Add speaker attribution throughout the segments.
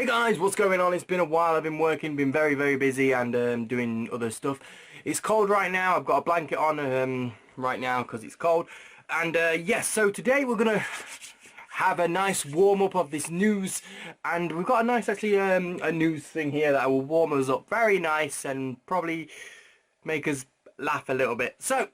Speaker 1: Hey guys, what's going on? It's been a while. I've been working, been very busy and doing other stuff. It's cold right now. I've got a blanket on right now because it's cold. And yes, so today we're gonna have a nice warm up of this news, and we've got a nice actually a news thing here that will warm us up very nice and probably make us laugh a little bit. So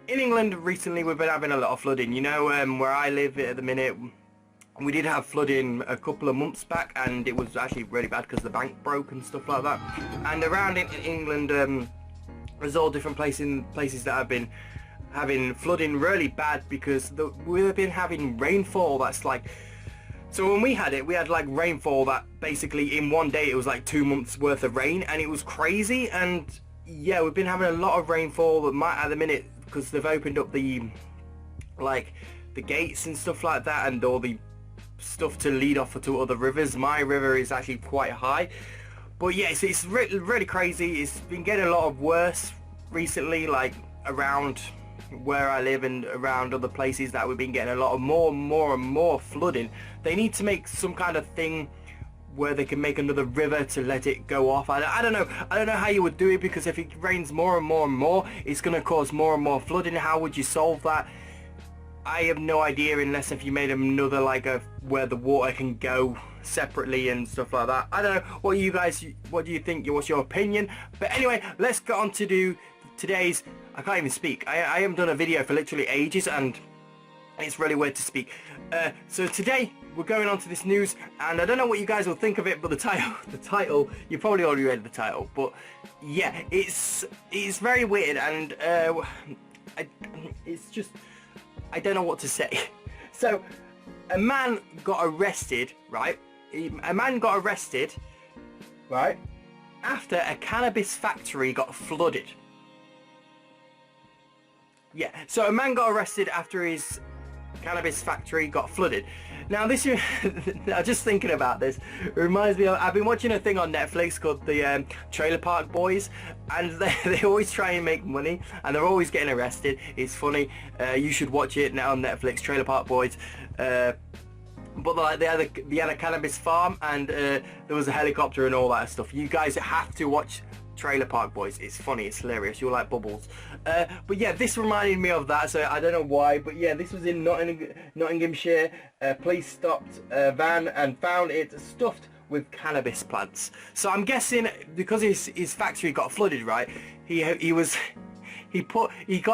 Speaker 1: in England recently we've been having a lot of flooding. You know, where I live at the minute, we did have flooding a couple of months back, and it was actually really bad because the bank broke and stuff like that. And around in England, there's all different places that have been having flooding really bad because we've been having rainfall that's like, so when we had it, we had like rainfall that basically in one day it was like 2 months worth of rain, and it was crazy. And yeah, we've been having a lot of rainfall at the minute because they've opened up the gates and stuff like that, and all the stuff to lead off to other rivers. My river is actually quite high, but yes, it's really crazy. It's been getting a lot of worse recently, like around where I live and around other places that we've been getting a lot of more flooding. They need to make some kind of thing where they can make another river to let it go off. I don't know how you would do it, because if it rains more and more, it's going to cause more and more flooding. How would you solve that? I have no idea, unless if you made another where the water can go separately and stuff like that. I don't know. What do you think? What's your opinion? But anyway, let's get on to do today's. I can't even speak. I haven't done a video for literally ages, and it's really weird to speak. So today we're going on to this news, and I don't know what you guys will think of it, but the title, you probably already read the title, but yeah, it's very weird, and it's just, I don't know what to say. So a man got arrested, right? A man got arrested, right, after a cannabis factory got flooded. Yeah, so a man got arrested after his cannabis factory got flooded. Now this is, I'm just thinking about this, it reminds me of, I've been watching a thing on Netflix called the Trailer Park Boys, and they always try and make money, and they're always getting arrested. It's funny. You should watch it now on Netflix, Trailer Park Boys. But they had a cannabis farm, and there was a helicopter and all that stuff. You guys have to watch Trailer Park Boys. It's funny, it's hilarious. You'll like Bubbles. But yeah, this reminded me of that, so I don't know why, but yeah, this was in Nottinghamshire. Police stopped a van and found it stuffed with cannabis plants. So I'm guessing because his factory got flooded, right? He got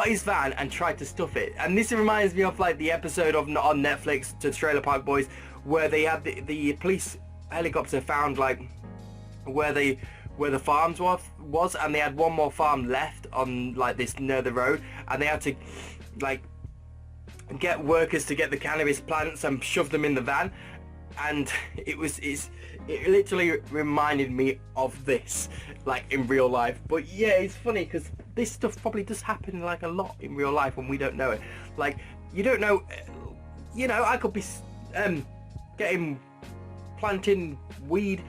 Speaker 1: his van and tried to stuff it. And this reminds me of like the episode of on Netflix to Trailer Park Boys, where they had the police helicopter found like where the farms was, and they had one more farm left on like this near the road, and they had to like get workers to get the cannabis plants and shove them in the van. And it literally reminded me of this, like in real life. But yeah, it's funny because this stuff probably does happen like a lot in real life when we don't know it. Like, you don't know, you know, I could be planting weed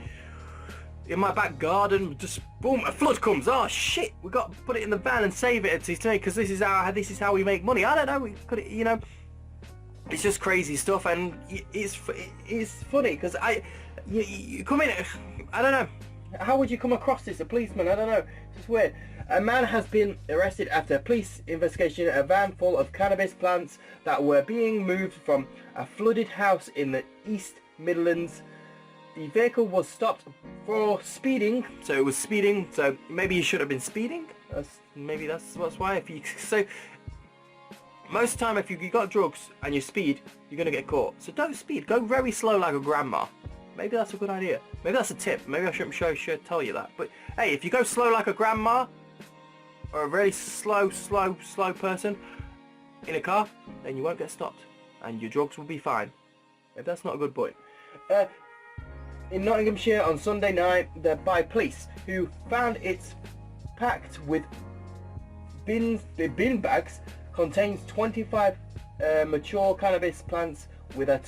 Speaker 1: in my back garden, just boom, a flood comes. Oh shit, we got to put it in the van and save it today because this is how we make money. I don't know, we could, you know, it's just crazy stuff, and it's funny because you come in, I don't know, how would you come across this? A policeman, I don't know, it's just weird. A man has been arrested after a police investigation. A van full of cannabis plants that were being moved from a flooded house in the East Midlands. The vehicle was stopped for speeding, so it was speeding, so maybe you should have been speeding. Maybe that's why. So most of the time, if you got drugs and you speed, you're gonna get caught. So don't speed. Go very slow like a grandma. Maybe that's a good idea. Maybe that's a tip. Maybe I should tell you that. But hey, if you go slow like a grandma, or a very slow person in a car, then you won't get stopped, and your drugs will be fine. If that's not a good point. In Nottinghamshire on Sunday night, by police, who found it packed with bins. The bin bags contains 25 mature cannabis plants with a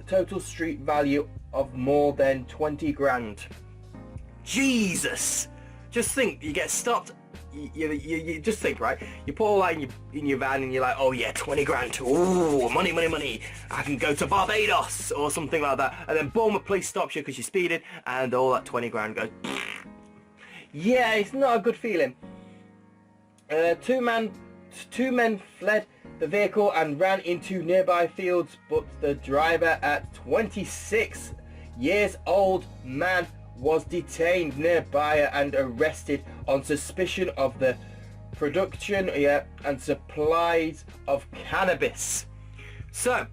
Speaker 1: total street value of more than 20 grand. Jesus! Just think, you get stopped you just think, right? You put all that in your van and you're like, oh yeah, 20 grand. Ooh, money, money, money. I can go to Barbados or something like that. And then boom, a police stops you because you're speeding and all that 20 grand goes. Yeah, it's not a good feeling. Two men fled the vehicle and ran into nearby fields, but the driver, at 26 years old man, was detained nearby and arrested on suspicion of the production and supplies of cannabis. So,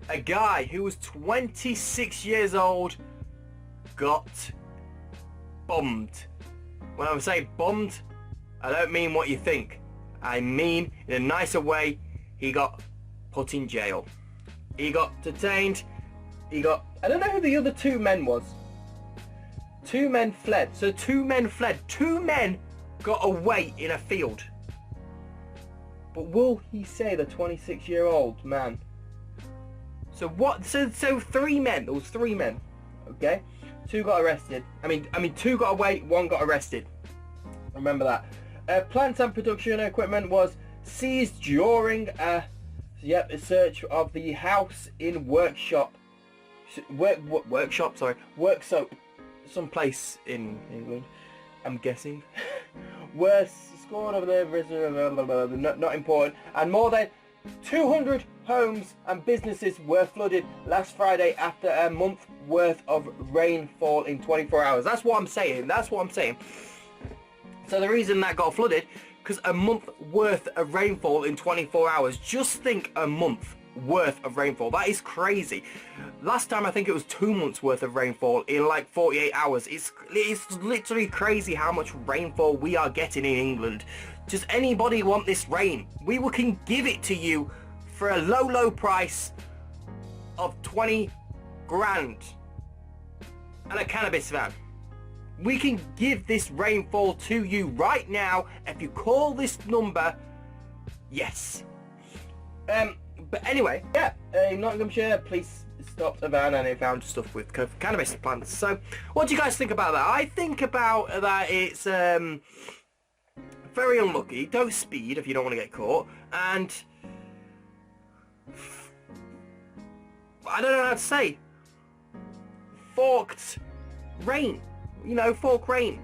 Speaker 1: a guy who was 26 years old got bummed. When I say bummed, I don't mean what you think. I mean, in a nicer way, he got put in jail. He got detained. I don't know who the other two men was. Two men fled. So two men fled. Two men got away in a field. But will he say the 26-year-old man? So what? So three men. There was three men. Okay. Two got arrested. I mean, two got away. One got arrested. Remember that. Plant and production equipment was seized during a search of the house in workshop, someplace in England, I'm guessing. Were scored of the not important, and more than 200 homes and businesses were flooded last Friday after a month worth of rainfall in 24 hours. That's what I'm saying. So the reason that got flooded, because a month worth of rainfall in 24 hours. Just think, a month worth of rainfall. That is crazy. Last time I think it was 2 months worth of rainfall in like 48 hours. It's literally crazy how much rainfall we are getting in England. Does anybody want this rain? We can give it to you for a low price of 20 grand and a cannabis van. We can give this rainfall to you right now if you call this number. Yes. But anyway, yeah, in Nottinghamshire, police stopped a van and they found stuff with cannabis plants. So, what do you guys think about that? I think about that it's very unlucky. Don't speed if you don't want to get caught. And I don't know how to say. Forked rain. You know, fork rain.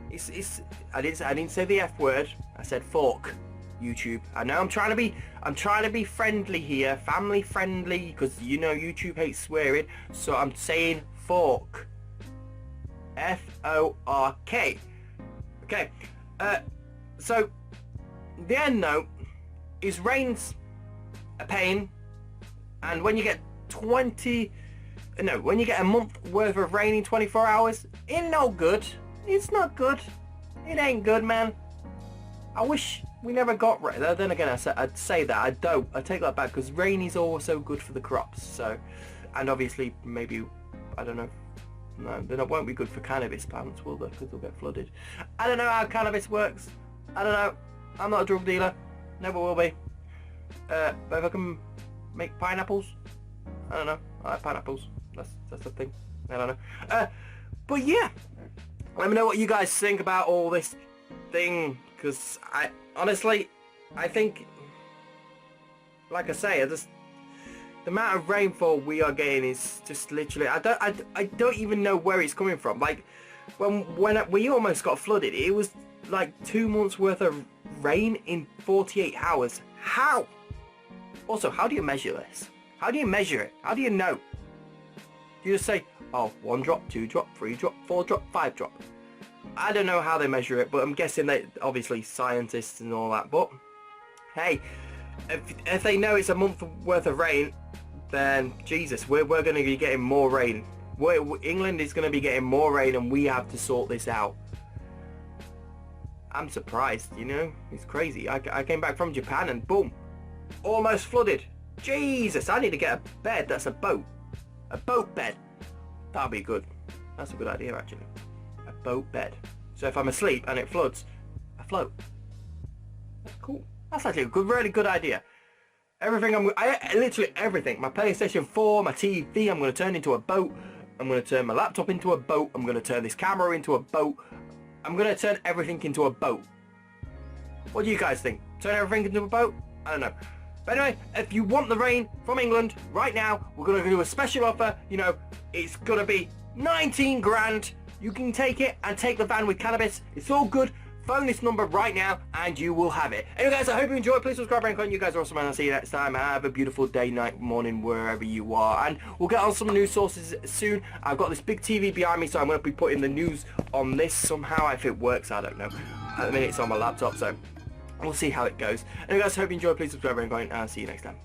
Speaker 1: I didn't say the F word. I said fork. YouTube. I know I'm trying to be friendly here, family friendly, because you know YouTube hates swearing. So I'm saying fork. F-O-R-K. Okay. So the end note is rain's a pain, and when you get when you get a month worth of rain in 24 hours, it's no good. It's not good. It ain't good, man. I wish we never got rain. Then again, I'd say that. I don't. I take that back, because rain is also good for the crops. So, and obviously, maybe, I don't know. No, then it won't be good for cannabis plants, will they? Because they'll get flooded. I don't know how cannabis works. I don't know. I'm not a drug dealer. Never will be. But if I can make pineapples, I don't know. I like pineapples. That's the thing. I don't know. But yeah, let me know what you guys think about all this thing, because I honestly, I think, like I say, the amount of rainfall we are getting is just literally, I don't even know where it's coming from. Like when we almost got flooded, it was like 2 months worth of rain in 48 hours. How? Also, how do you measure this? How do you measure it? How do you know? Do you just say, oh, 1 drop, 2 drop, 3 drop, 4 drop, 5 drop? I don't know how they measure it, but I'm guessing they obviously scientists and all that. But hey, if they know it's a month worth of rain, then Jesus, we're going to be getting more rain. England is going to be getting more rain, and we have to sort this out. I'm surprised, you know. It's crazy. I came back from Japan and boom, almost flooded. Jesus, I need to get a bed that's a boat. A boat bed. That'll be good. That's a good idea, actually. A boat bed. So if I'm asleep and it floods, I float. That's cool. That's actually a good, really good idea. Everything literally everything. My PlayStation 4, my TV, I'm going to turn into a boat. I'm going to turn my laptop into a boat. I'm going to turn this camera into a boat. I'm going to turn everything into a boat. What do you guys think? Turn everything into a boat? I don't know. But anyway, if you want the rain from England right now, we're going to do a special offer. You know, it's going to be 19 grand. You can take it and take the van with Cannabis. It's all good. Phone this number right now and you will have it. Anyway guys, I hope you enjoyed. Please subscribe and comment. You guys are awesome and I'll see you next time. Have a beautiful day, night, morning, wherever you are. And we'll get on some news sources soon. I've got this big TV behind me, so I'm going to be putting the news on this somehow. If it works, I don't know. At the minute it's on my laptop, so we'll see how it goes. Anyway guys, I hope you enjoyed. Please subscribe and comment and I'll see you next time.